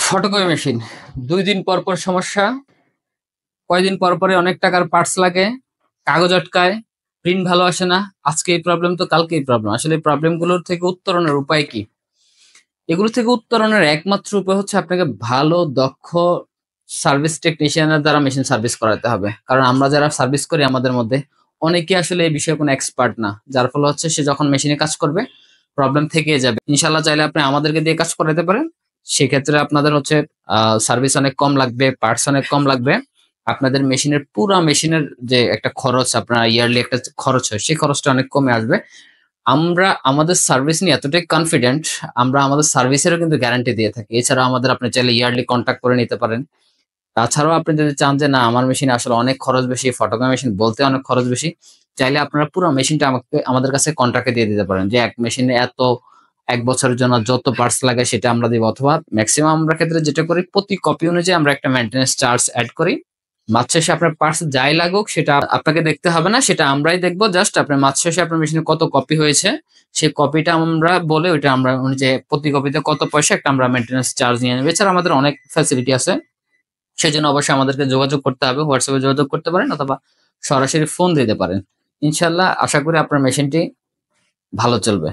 Photocopy machine ২ দিন পর, পর সমস্যা, কয়দিন পর, পরে অনেক টাকার পার্টস লাগে, কাগজ আটকায়, প্রিন্ট ভালো আসে না। আজকে এই প্রবলেম তো কালকে এই প্রবলেম। আসলে এই প্রবলেম গুলোর থেকে উত্তরণের উপায় কি? এগুলো থেকে উত্তরণের একমাত্র উপায় হচ্ছে আপনাকে ভালো দক্ষ সার্ভিস টেকনিশিয়ানের দ্বারা মেশিন সার্ভিস করাতে হবে। কারণ আমরা যারা সার্ভিস করি আমাদের মধ্যে অনেকে আসলে এই বিষয়ে কোনো এক্সপার্ট না। যার ফলে হচ্ছে সে যখন মেশিনে কাজ করবে প্রবলেম থেকেই যাবে। ইনশাআল্লাহ চাইলে আপনি আমাদেরকে দিয়ে কাজ করাতে পারেন। সেক্ষেত্রে আপনাদের হচ্ছে সার্ভিস অনেক কম লাগবে, পার্টস অনেক কম লাগবে। আপনাদের মেশিনের পুরা মেশিনের যে একটা খরচ আপনার ইয়ারলি একটা খরচ হয় সেই খরচটা অনেক কমে আসবে। আমরা আমাদের সার্ভিস নিয়ে এতটাই কনফিডেন্ট, আমরা আমাদের সার্ভিসেরও কিন্তু গ্যারান্টি দিয়ে থাকি। এছাড়াও আমাদের আপনি চাইলে ইয়ারলি কন্ট্যাক্ট করে নিতে পারেন। তাছাড়াও আপনি যদি চান যে না আমার মেশিনে আসলে অনেক খরচ বেশি, ফটোকপি মেশিন বলতে অনেক খরচ বেশি, চাইলে আপনারা পুরো মেশিনটা আমাদের কাছে কন্ট্রাক্টে দিয়ে দিতে পারেন। যে এক মেশিনে এত ১ বছরের জন্য যত পার্টস লাগে সেটা আমরা দিব, অথবা মেক্সিমাম আমরা ক্ষেত্রে যেটা করি প্রতি কপি অনুযায়ী আমরা একটা মেইনটেন্যান্স চার্জ এড করি। মাস শেষে আপনার পার্টস যাই লাগুক সেটা আপনাকে দেখতে হবে না, সেটা আমরাই দেখব। জাস্ট আপনার মাস শেষে আপনার মেশিনে কত কপি হয়েছে সেই কপিটা আমরা বলে ওইটা আমরা অনুযায়ী প্রতি কপিতে কত পয়সা একটা আমরা মেইনটেন্যান্স চার্জ নিয়ে নেব। এছাড়া আমাদের অনেক ফ্যাসিলিটি আছে। সেজন্য অবশ্যই আমাদেরকে যোগাযোগ করতে হবে। হোয়াটসঅ্যাপে যোগাযোগ করতে পারেন অথবা সরাসরি ফোন দিতে পারেন। ইনশাআল্লাহ আশা করি আপনার মেশিনটি ভালো চলবে।